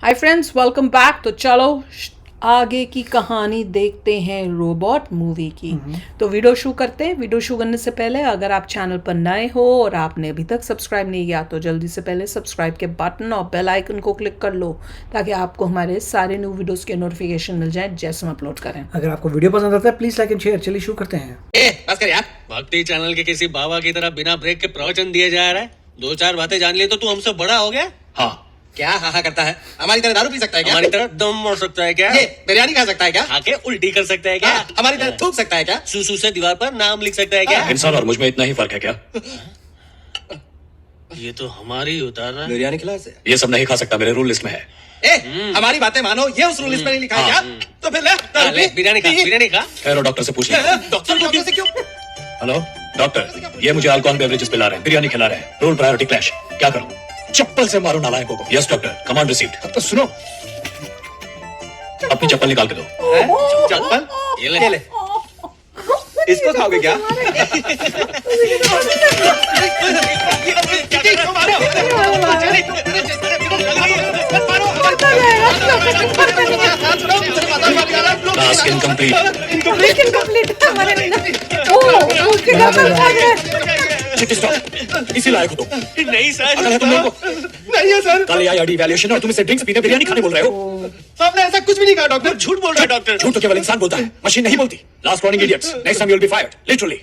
Hi friends, welcome back. तो चलो आगे की कहानी देखते हैं रोबोट मूवी की। तो वीडियो शुरू करते हैं। वीडियो शुरू करने से पहले अगर आप चैनल पर नए हो और आपने अभी तक सब्सक्राइब नहीं किया तो जल्दी से पहले सब्सक्राइब के बटन और बेल आइकन को क्लिक कर लो ताकि आपको हमारे सारे न्यू वीडियोस के नोटिफिकेशन मिल जाए जैसे हम अपलोड करें। अगर आपको वीडियो पसंद आता है प्लीज लाइक एंड शेयर। चलिए शुरू करते हैं। बस कर यार, भक्ति चैनल के किसी बाबा की तरह बिना ब्रेक के प्रवचन दिए जा रहा है। दो चार बातें जान ली तो तू हमसे बड़ा हो गया। हाँ, क्या हाँ करता है? हमारी तरह दारू पी सकता है क्या? हमारी तरह दम मार सकता है क्या? ये बिरयानी खा सकता है क्या? खा के उल्टी कर सकता है क्या? हमारी तरह थूक सकता है क्या? सुसु से दीवार पर नाम लिख सकता है क्या? इंसान और मुझ में इतना ही फर्क है क्या? ये तो हमारी उतार रहा है। बिरयानी खिला से ये सब नहीं खा सकता, मेरे रूल लिस्ट में है। हमारी बातें मानो, ये उस रूल लिस्ट में नहीं लिखा है क्या? तो फिर ले बिरयानी खा, बिरयानी खा। खैर डॉक्टर से पूछ लिया। डॉक्टर से क्यों? हेलो डॉक्टर, ये मुझे अल्कोहल बेवरेजेस पिला रहे हैं, बिरयानी खिला रहे हैं, रूल प्रायोरिटी क्लैश, क्या करूं? चप्पल से मारो नालायकों को। Yes doctor, command received. तो सुनो, अपनी चप्पल निकाल के दो। चप्पल ये ले। इसको खाओगे क्या? Task incomplete. चिट्टी स्टॉप, इसी लायक हो तुम। नहीं सर, अकल है तुम लोगों को? नहीं है सर, कल आई इवैल्यूएशन और तुम इसे ड्रिंक्स पीने बिरयानी खाने बोल रहे हो। आपने ऐसा कुछ भी नहीं कहा डॉक्टर। झूठ बोल रहा है डॉक्टर। झूठ तो केवल इंसान बोलता है, मशीन नहीं बोलती। Last warning idiots, next time you will be fired, literally.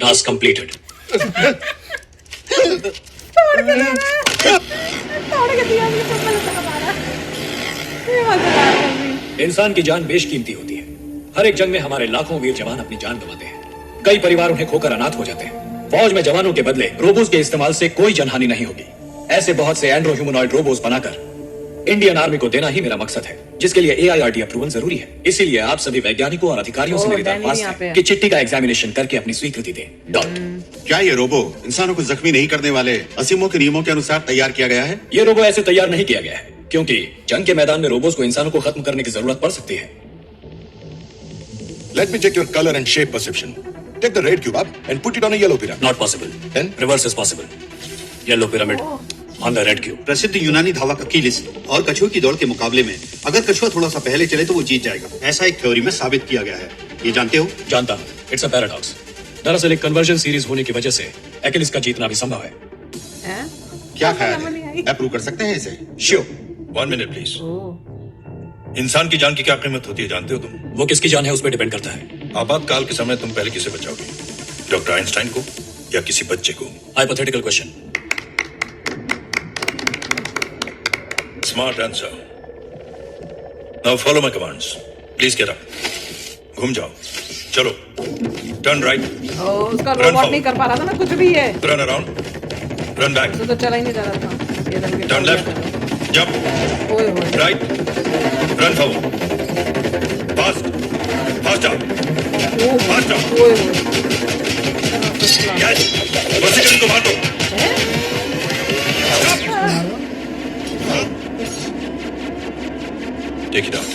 Task completed. इंसान की जान बेशकीमती होती है। हर एक जंग में हमारे लाखों वीर जवान अपनी जान गंवाते हैं। कई परिवार उन्हें खोकर अनाथ हो जाते हैं। फौज में जवानों के बदले रोबोट्स के इस्तेमाल से कोई जनहानि नहीं होगी। ऐसे बहुत से एंड्रो ह्यूमनॉइड रोबोट्स बनाकर इंडियन आर्मी को देना ही मेरा मकसद है, जिसके लिए AIRT अप्रूवल जरूरी है। इसीलिए आप सभी वैज्ञानिकों और अधिकारियों से मेरी दरख्वास्त है कि चिट्ठी का एग्जामिनेशन करके अपनी स्वीकृति दें। डॉट। क्या ये रोबो इंसानों को जख्मी नहीं करने वाले असीमों के नियमों के अनुसार तैयार किया गया है? ये रोबो ऐसे तैयार नहीं किया गया है क्योंकि जंग के मैदान में रोबोट्स को इंसानों को खत्म करने की जरूरत पड़ सकती है। Let me check your color and shape perception. Take the red cube up and put it on a yellow pyramid. Not possible. Then? Reverse is possible. Yellow pyramid on the red cube. प्रसिद्ध यूनानी धावक अकीलिस और कछुए की दौड़ के मुकाबले में अगर कछुआ थोड़ा सा पहले चले तो वो जीत जाएगा, ऐसा एक थ्योरी में साबित किया गया है। ये जानते हो? जानता हूं, इट्स अ पैराडॉक्स। दरअसल एक कन्वर्जन सीरीज होने की वजह से एकिलिस का जीतना भी संभव है। क्या ख्याल है? अप्रूव कर सकते हैं इसे? श्योर। 1 minute please. इंसान की जान की क्या कीमत होती है जानते हो तुम? वो किसकी जान है उस पर डिपेंड करता है। आपातकाल के समय तुम पहले किसे बचाओगे? डॉक्टर आइंस्टाइन को या किसी बच्चे को? Hypothetical question. Smart answer. Now follow my commands. Please get up. घूम जाओ, चलो। टर्न राइट, उसका रोबोट नहीं कर पा रहा था ना कुछ भी है। रन अराउंड, रन बैक, तो चला ही नहीं जा रहा था। टर्न लेफ्ट, जंप, ओए होए। Right, run forward, fast, faster, faster, ओए होए। यस, बस को मार दो। Take it out.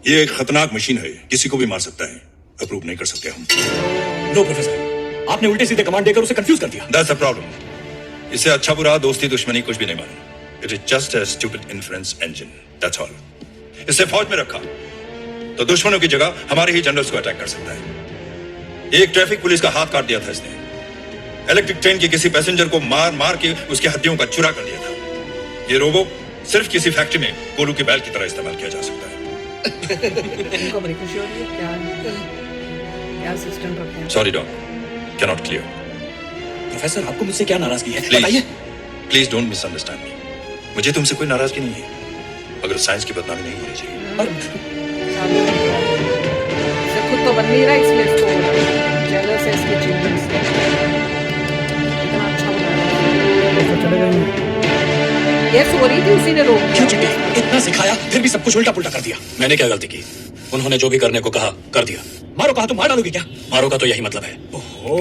ये एक खतरनाक मशीन है, किसी को भी मार सकता है। अप्रूव नहीं कर सकते हम। नो प्रोफेसर, आपने उल्टे सीधे कमांड देकर उसे कंफ्यूज कर दिया। That's the problem. इससे अच्छा बुरा दोस्ती दुश्मनी कुछ भी नहीं मालूम। It is just a stupid inference engine. That's all. इसे फौज में रखा तो दुश्मनों की जगह हमारे ही जनरल्स को अटैक कर सकता है। एक ट्रैफिक पुलिस का हाथ काट दिया था इसने। इलेक्ट्रिक ट्रेन के किसी पैसेंजर को मार मार के उसकी हड्डियों का चुरा कर दिया था। ये रोबो सिर्फ किसी फैक्ट्री में कोलू की बैल की तरह इस्तेमाल किया जा सकता है। उनको बड़ी खुशी हो रही है। क्या सिस्टम रखे हैं? Sorry dog, cannot clear. Professor, आपको मुझसे क्या नाराजगी है? प्लीज बताइए। प्लीज डोंट मिसअंडरस्टैंड मी। मुझे तुमसे कोई नाराजगी नहीं है, मगर साइंस की बदनामी नहीं होनी चाहिए। इसे खुद तो बन नहीं रहा इसलिए इसको जेलस है इसके चिल्ड्रन से। इतना अच्छा बनाया। ये सो रही थी, उसी ने रोक क्यों चिट्टी? इतना सिखाया फिर भी सब कुछ उल्टा पुल्टा कर दिया। मैंने क्या गलती की? उन्होंने जो भी करने को कहा कर दिया। मारो कहा तो मार डालोगे क्या? मारो का तो यही मतलब है। ओहो,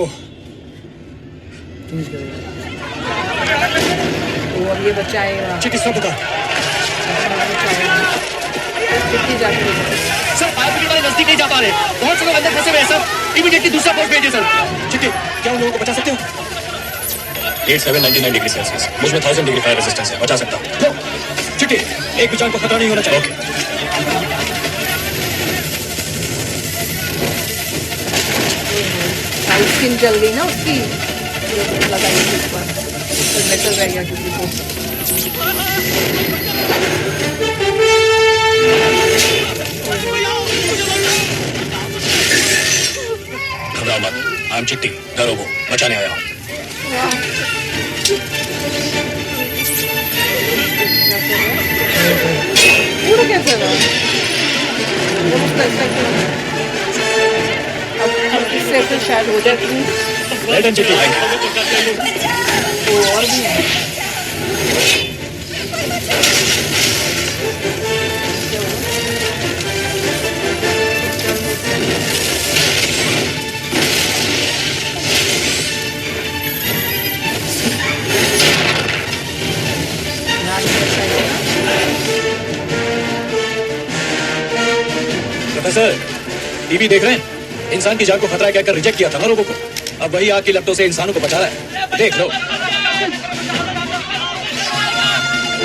तो अब ये बच्चा आएगा। चिट्टी स्टॉप होगा। चिट्टी जाती है। सर फायर ब्रिगेड वाले नजदीक नहीं जा पा रहे, बहुत से लोग अंदर फंसे हुए हैं सर। इमीडिएटली दूसरा पोस्ट भेजिए सर। चिट्टी, क्या उन लोगों को बचा सकते हो? 8799 डिग्री सेल्सियस। मुझ में 1000 डिग्री फायर रेजिस्टेंस है, बचा सकता हूँ। चिट्टी, एक भी जान को खतरा नहीं होना चाहिए। सारी स्किन जल गई ना उसकी, लगाई थी ऊपर, फिर मेटल रह गया किसी को। घबराओ मत, आई एम चिट्टी, द रोबो, बचाने आया हूँ। पूरा कैसे रहा? वो उसका ऐसा क्यों है? अब इससे फिर शायद हो जाए कि वेल डन चिट्टी। वो और भी है। प्रोफेसर, टीवी देख रहे हैं? इंसान की जान को खतरा कहकर रिजेक्ट किया था ना रोबो को। अब वही आग की लपटों से इंसानों को बचा रहा है। देख लो।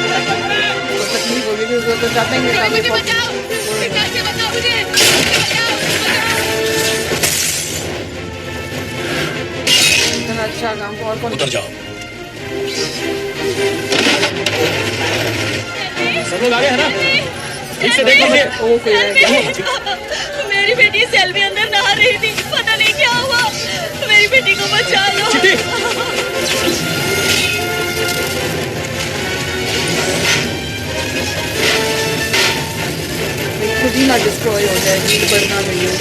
तकलीफ होगी कि उसको तो चाहते हैं कि इतना अच्छा काम को और कौन उतर जाओ। सब लोग आ गए हैं ना? ठीक से देख लीजिए। मेरी बेटी सेल्वी अंदर नहा रही थी, पता नहीं क्या हुआ। मेरी बेटी को बचा लो। चिट्टी, खुद ही ना डिस्ट्रॉय हो जाए, नींद बढ़ना गई हो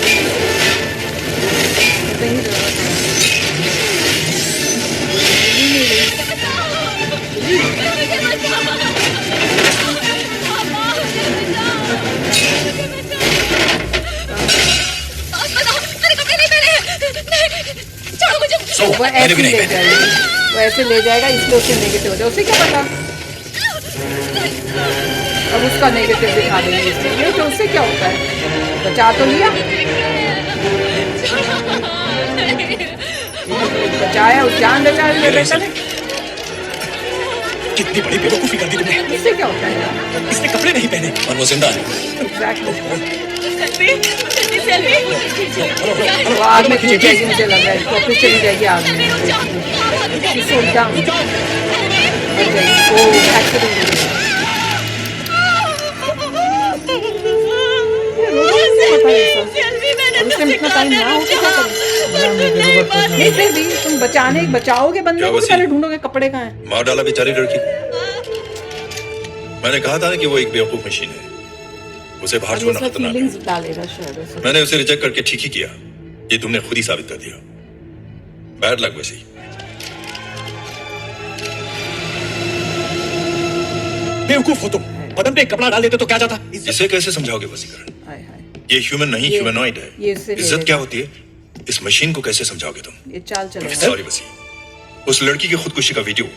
नहीं जरूरत है। वो ऐसे ले जाएगा, वो ऐसे ले जाएगा, इसलिए उसे नेगेटिव हो जाए। उसे क्या पता, अब उसका नेगेटिव दिखा देंगे इसलिए, तो उससे क्या होता है? बचा तो लिया, बचाया, उस जान बचा लिया बेटा ने। कितनी बड़ी बेवकूफी कर दी तुमने। इससे क्या होता है? इसने कपड़े नहीं पहने और वो जिंदा है। वो आग में कूद जाएगी, मुझे लग रहा है वापस चली जाएगी आग में। She's so dumb. मर जाएगी। वो एक्सीडेंट हो गया। ये रोबोट को पता है सब। और उसने इतना टाइम ना हो तो क्या करें? नहीं फिर भी तुम बचाओगे बंदे क्या को, वसीम? पहले ढूंढोगे कपड़े कहाँ हैं? मार डाला बेचारी लड़की। मैंने कहा था ना कि वो एक बेवकूफ मशीन है, उसे बाहर और ये छोड़ना सब खतरनाक फीलिंग्स है। डालेगा शायद ऐसे। मैंने उसे रिजेक्ट करके ठीक ही किया, ये तुमने खुद ही साबित कर दिया। बैड लक वैसे ही। बेवकूफ हो तुम। बदन पे एक कपड़ा डाल देते तो क्या जाता? इसे कैसे समझाओगे वसीकरण? हाय हाय, ये ह्यूमन नहीं, ये- ह्यूमनॉइड ये है। इससे ले इज्जत लेगा। क्या होती है, इस मशीन को कैसे समझाओगे तुम? ये चाल चलेगा। सॉरी वसीम, उस लड़की की खुदकुशी का वीडियो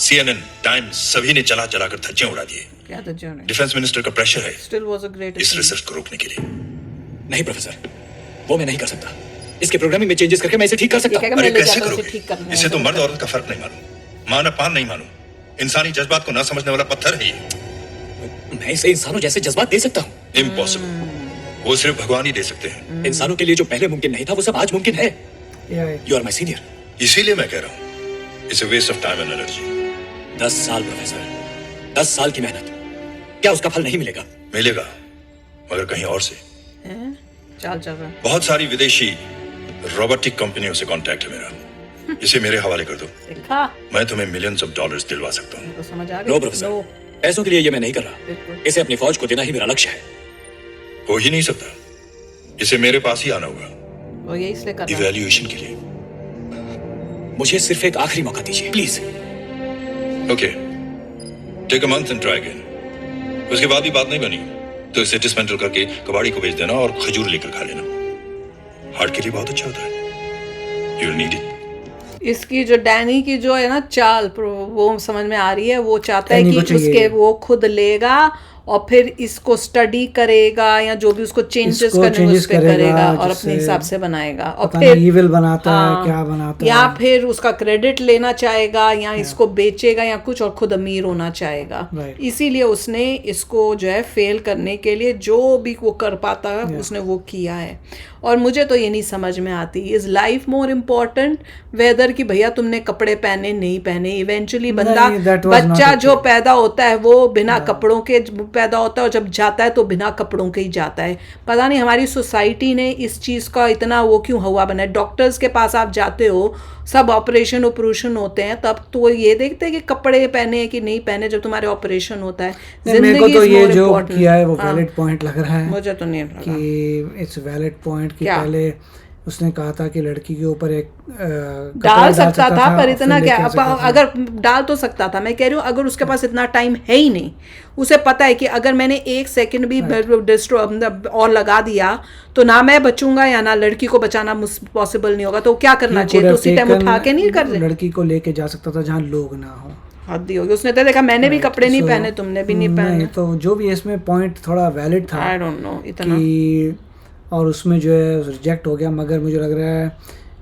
CNN, टाइम्स सभी ने चला चला कर धज्जियां उड़ा दिए। क्या तो जाने। डिफेंस मिनिस्टर का प्रेशर है Still was a great इस attempt. रिसर्च को रोकने के लिए। नहीं प्रोफेसर, वो मैं नहीं कर सकता। इसके प्रोग्रामिंग में चेंजेस करके मैं इसे ठीक कर सकता ये हूँ। कहेगा अरे मैं ले कैसे जाता हूँ उसे ठीक करोगे? करने। इसे तो मर्द औरत का फर्क नहीं मालूम, मान अपान नहीं मालूम, इंसानी जज्बात को ना समझने वाला पत्थर है ये। मैं इसे इंसानों जैसे जज्बात दे सकता हूँ। इम्पॉसिबल, वो सिर्फ भगवान ही दे सकते हैं। इंसानों के लिए जो पहले मुमकिन नहीं था वो सब आज मुमकिन है। You are my senior. इसीलिए मैं कह रहा हूँ, it's a waste of time and energy. 10 साल प्रोफेसर, 10 साल की मेहनत, क्या उसका फल नहीं मिलेगा? मिलेगा, मगर कहीं और से। हैं? चाल चल रहा है। बहुत सारी विदेशी रोबोटिक कंपनियों से कांटेक्ट है मेरा, इसे मेरे हवाले कर दो। देखा, मैं तुम्हें मिलियंस ऑफ डॉलर्स दिलवा सकता हूँ। तो समझ आ नो गई। प्रोफेसर, नो, पैसों के लिए ये मैं नहीं कर रहा। बिल्कुल। इसे अपनी फौज को देना ही मेरा लक्ष्य है। हो ही नहीं सकता, इसे मेरे पास ही आना होगा वो ये इसलिए कर रहा है। इवैल्यूएशन के लिए। मुझे सिर्फ एक आखिरी मौका दीजिए please. Okay, take a month and try again. उसके बाद भी बात नहीं बनी तो इसे डिसमेंटल करके कबाड़ी को बेच देना और खजूर लेकर खा लेना। हार्ट के लिए बहुत अच्छा होता है, यू विल नीड इट। इसकी जो डैनी की जो है ना चाल वो समझ में आ रही है। वो चाहता है डैनी कि को चाहिए। उसके वो खुद लेगा और फिर इसको स्टडी करेगा या जो भी उसको चेंजेस इसको करने changes उस पे करेगा, करेगा और जिससे अपने हिसाब से बनाएगा और पता फिर नहीं evil बनाता है, हाँ, क्या बनाता या है। फिर उसका क्रेडिट लेना चाहेगा या इसको बेचेगा या कुछ और खुद अमीर होना चाहेगा। Right. इसीलिए उसने इसको जो है फेल करने के लिए जो भी वो कर पाता उसने वो किया है। और मुझे तो ये नहीं समझ में आती, is life more important whether कि भैया तुमने कपड़े पहने नहीं पहने। इवेंचुअली बंदा नहीं, that was not बच्चा okay. जो पैदा होता है वो बिना कपड़ों के पैदा होता है और जब जाता है तो बिना कपड़ों के ही जाता है। पता नहीं हमारी सोसाइटी ने इस चीज़ का इतना वो क्यों हवा बना है। डॉक्टर्स के पास आप जाते हो, सब ऑपरेशन होते हैं, तब तो ये देखते हैं कि कपड़े पहने कि नहीं पहने जब तुम्हारे ऑपरेशन होता है। मेरे को तो is ये more जो important. किया है वो हाँ, वैलिड पॉइंट लग रहा है मुझे तो नहीं लगा। कि इट्स वैलिड पॉइंट कि क्या? पहले उसने कहा था कि लड़की के ऊपर एक डाल सकता था पर और इतना फिर क्या, लेके आ सकता था। अगर डाल तो सकता था। मैं कह रही हूँ अगर उसके पास इतना टाइम है ही नहीं, उसे पता है कि अगर मैंने एक सेकंड भी और लगा दिया तो ना मैं बचूंगा या ना लड़की को बचाना पॉसिबल नहीं होगा, तो क्या करना He चाहिए? could तो have उसी टाइम taken उठा के नहीं कर दे। लड़की को लेके जा सकता था जहाँ लोग ना हो। हद ही होगी। उसने तो देखा मैंने भी कपड़े नहीं So, पहने, तुमने भी नहीं पहने। तो जो भी इसमें पॉइंट थोड़ा वैलिड था आई डोंट नो इतना। कि और उसमें जो है रिजेक्ट हो गया, मगर मुझे लग रहा है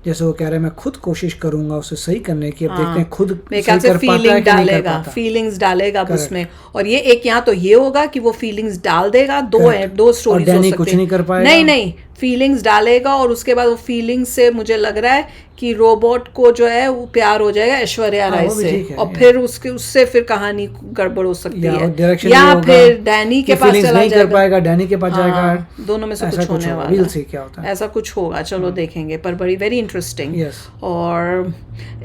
जैसे वो कह रहा है मैं खुद कोशिश करूंगा उसे सही करने की। अब देखते हैं खुद मेरे ख्याल से सही कर पाता है फीलिंग कि नहीं कर डालेगा, पाता। फीलिंग्स डालेगा अब उसमें। और ये एक यहाँ तो ये होगा कि वो फीलिंग्स डाल देगा, दो स्टोरीज हो डैनी सकती कुछ है। नहीं कर पाएगा। नहीं फीलिंग्स डालेगा और उसके बाद वो फीलिंग्स से मुझे लग रहा है कि रोबोट को जो है वो प्यार हो जाएगा ऐश्वर्या राय वो भी से, ठीक है, और फिर उससे फिर कहानी गड़बड़ हो सकती या है, डायरेक्शन या ये होगा फिर डैनी के कि पास feelings चला नहीं कर जाएगा। पाएगा, डैनी के पास हाँ, जाएगा। दोनों में से ऐसा कुछ होने होगा। वाला We'll है। see क्या होता है। ऐसा कुछ होगा, चलो देखेंगे, पर बड़ी वेरी इंटरेस्टिंग Yes. और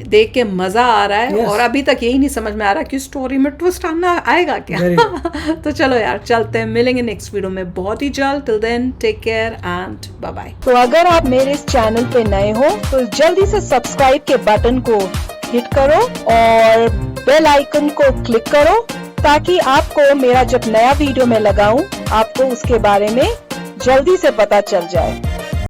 देख के मजा आ रहा है। Yes. और अभी तक यही नहीं समझ में आ रहा कि स्टोरी में ट्विस्ट आना आएगा क्या। Very तो चलो यार चलते हैं, मिलेंगे नेक्स्ट वीडियो में बहुत ही जल्द। Till then take care and bye bye. तो अगर आप मेरे इस चैनल पे नए हो तो जल्दी से सब्सक्राइब के बटन को हिट करो और बेल आइकन को क्लिक करो ताकि आपको मेरा जब नया वीडियो मैं लगाऊं आपको उसके बारे में जल्दी से पता चल जाए।